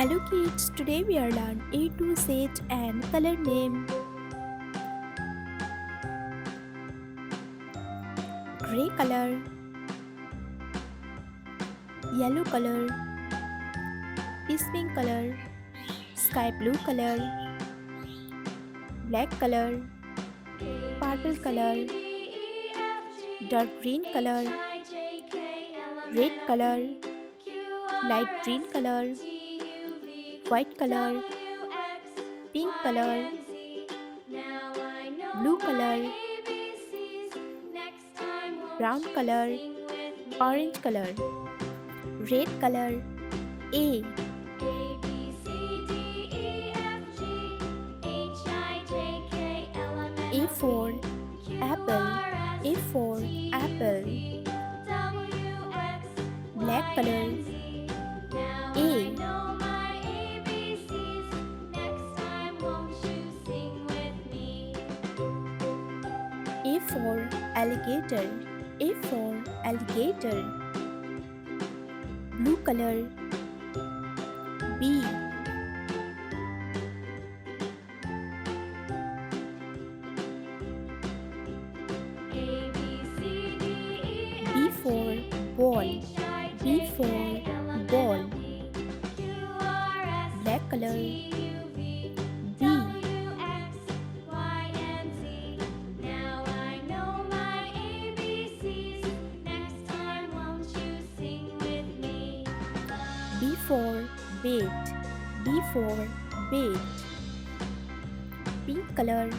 Hello kids, today we are learn A to Z and color name. Gray color, yellow color, pink color, sky blue color, black color, purple color, dark green color, red color, light green color, white color, pink color, blue color, brown color, orange color, red color. A. A for apple. A for apple. Black color. A. A for alligator. A for alligator. Blue color. B. B for ball. B for ball. Black color. B. B for bait. B for bait. Pink color.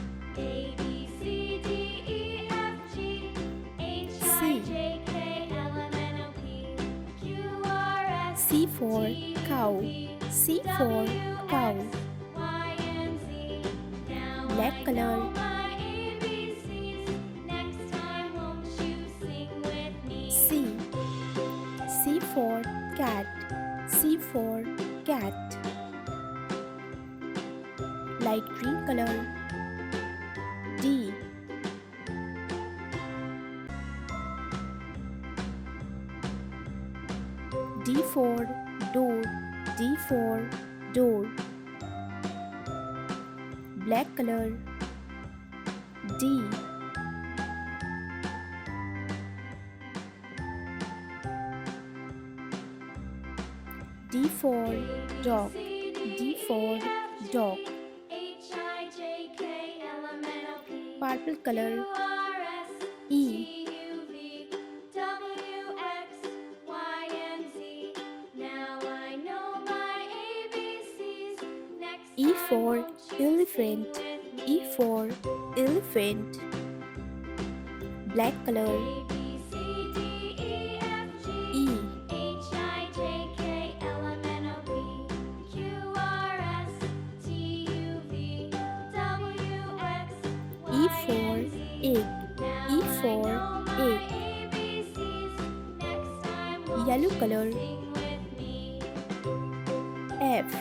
C. C for cow. C for cow. Black color. C. C for cat. C for cat. Light green color. D. D for door. D for door. Black color. D. D for dog. D for dog. Purple color. E. E for elephant. E for elephant. Black color. E. E for egg. E for egg. Yellow color. F.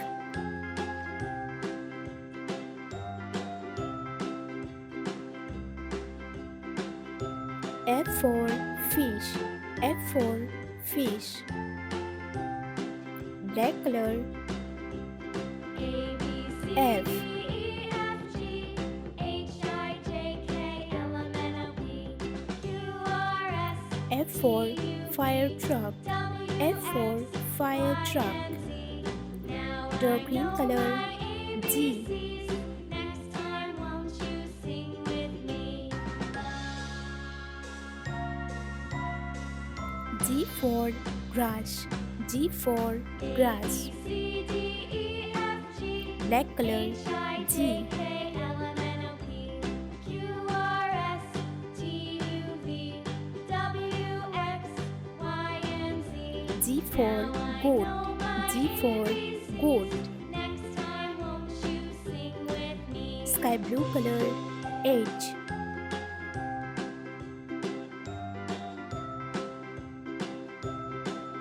F for fish. F for fish. Black color. F. F for fire truck. F for fire truck. Dark green color. G. G for grass. G for grass. Black color. G. G for goat. G for goat. Sky blue color. H.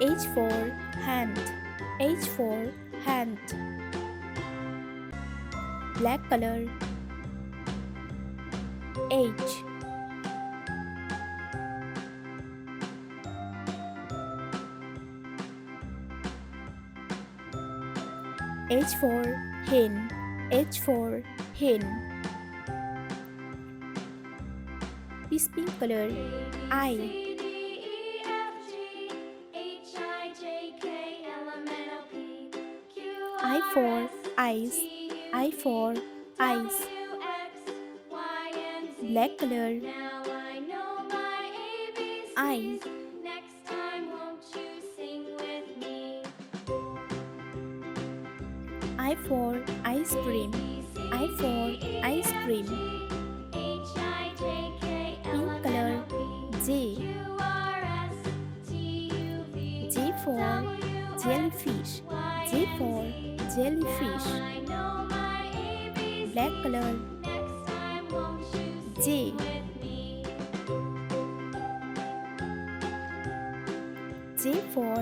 H for hand. H for hand. Black color. H. H for hen. H for hen. Peace pink color. I. I for eyes. I for eyes. Black color. I. I for ice cream. I for ice cream. Pink color. J. J for jellyfish. J for jellyfish. Black color. J. J for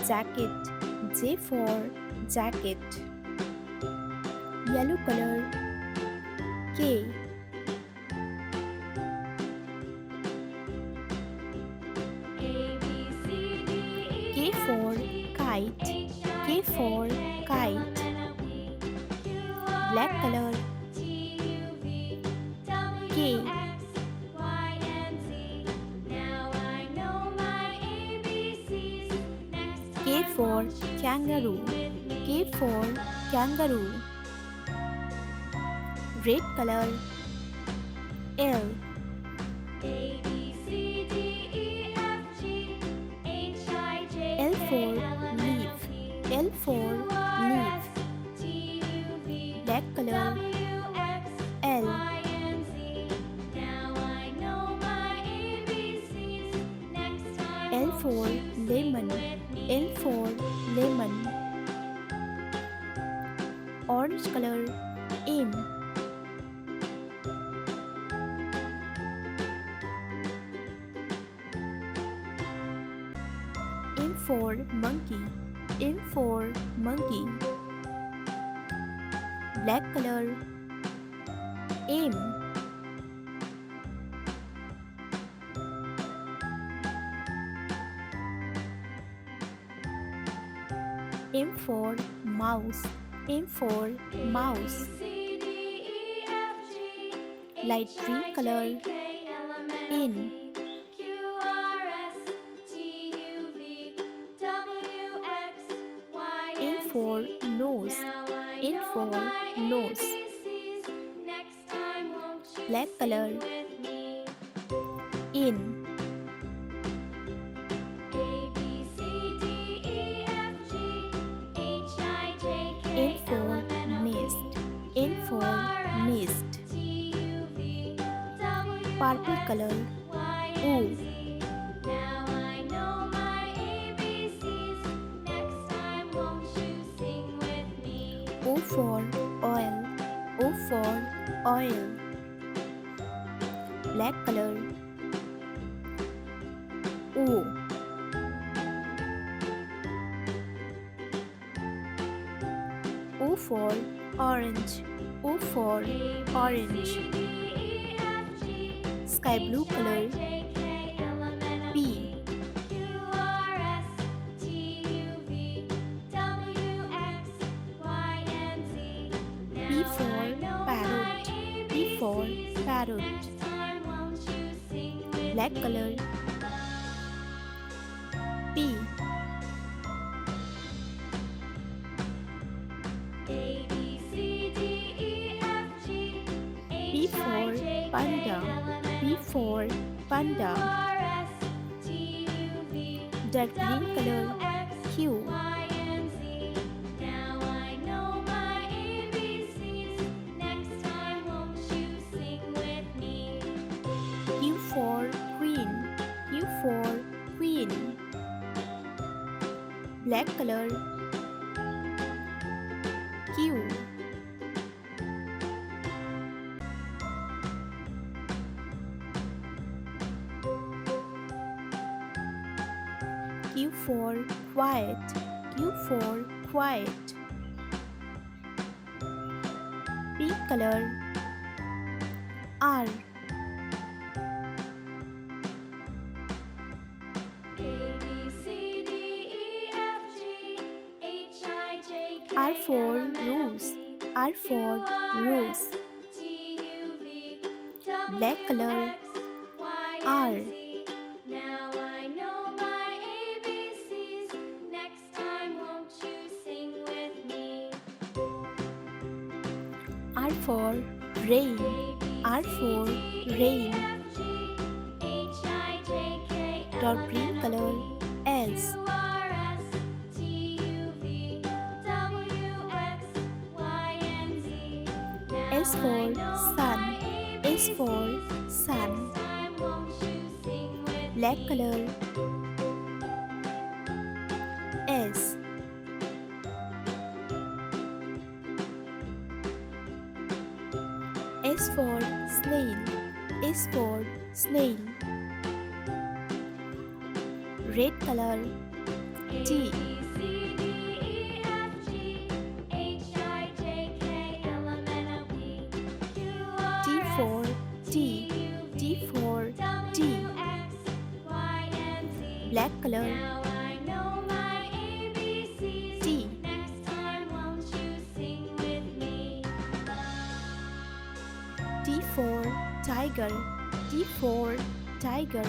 jacket. J for jacket. Yellow color. K. K for kite. K for kite. Black color. K. K for kangaroo. K for kangaroo. Red color. L. L for leaf. L for leaf. Black color. L. L for lemon. L for lemon. Orange color. M. M for monkey. M for monkey. Black color. M. M for mouse. M for mouse. Light green color. N. N for nose. N for nose. Black color. N. N for nest. N for nest. Purple color. O. O for oil. O for oil. Black color. O. O for orange. O for orange. Sky blue color. P. P for parrot. P for parrot. Black color. P. P for panda. P for panda. Dark green color. Q. Q for queen. Q for queen. Black color. Q. Q for quiet. Q for quiet. Pink color. R. R R for rose. R for rose. Black color. R. Now I know my ABCs. Next time, won't you sing with me? R for rain. R for rain. Dark green color. S. S for sun. S for sun. Black color. S. S for snail. S for snail. Red color. T. T for tea. T for tea. Black color. Now I know my ABCs. T. Next time, won't you sing with me? T for tiger. T for tiger.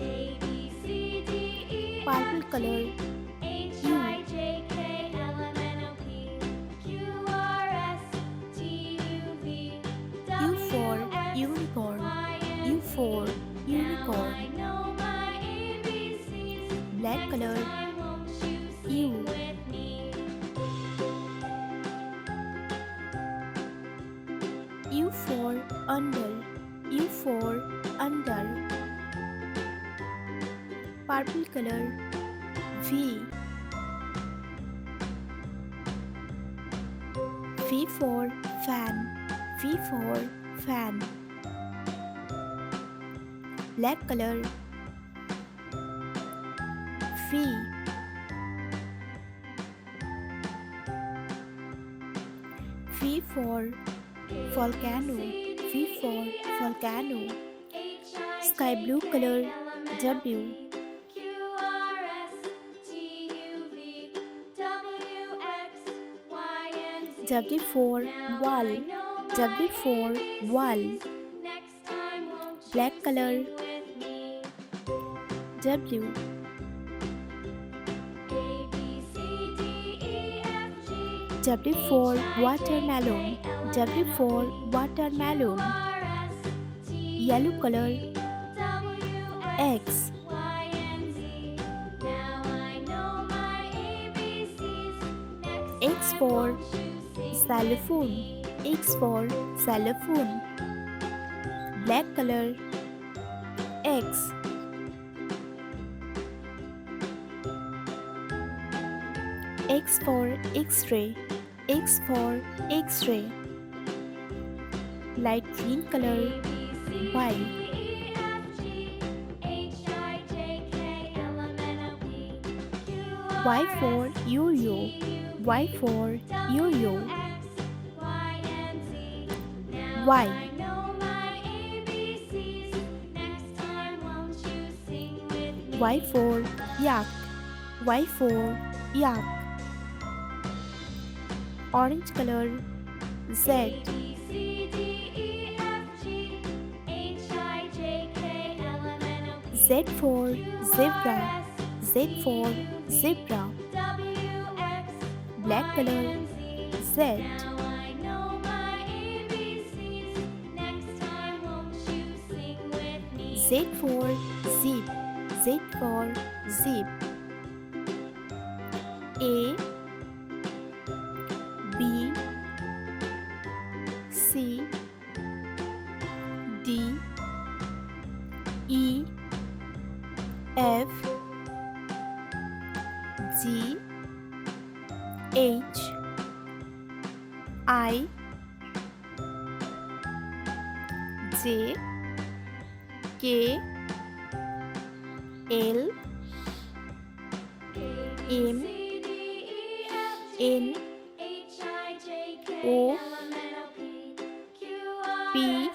A B C D E Purple F color. G H U. I J K L M N O P Q R S T U V U W for X unicorn. Y U and for Z. Now unicorn. I know my ABCs. Black Next color. time, won't you U. sing with me? U for under. U for under. Purple color. V. V for fan. V for fan. Black color. V. V for volcano. V for volcano. Sky blue color. W. W for wall. W for wall. Black color. W. W for watermelon. W for watermelon. Yellow color. X. X for xylophone. X for xylophone. Black color. X. X for X-ray. X for X-ray. Light green color. Y. Y for yo-yo. Y for yo-yo. Y. Y for yak. Y for yak. Orange color. Z. Z for zebra. Z for zebra. Black color. Z. Z for zip. Z for zip. A. B. C. D. E. F. G. H. I. J. K. L. M. N. O. P.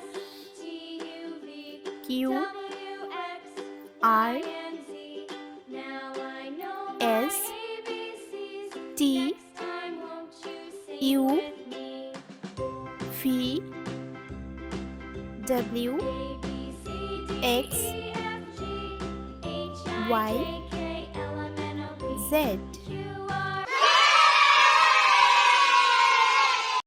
Q. R. S. T. U with me. V W A, B, C, D, X E, F, G, H, I, Y J, K, L, M, N, O, P, Z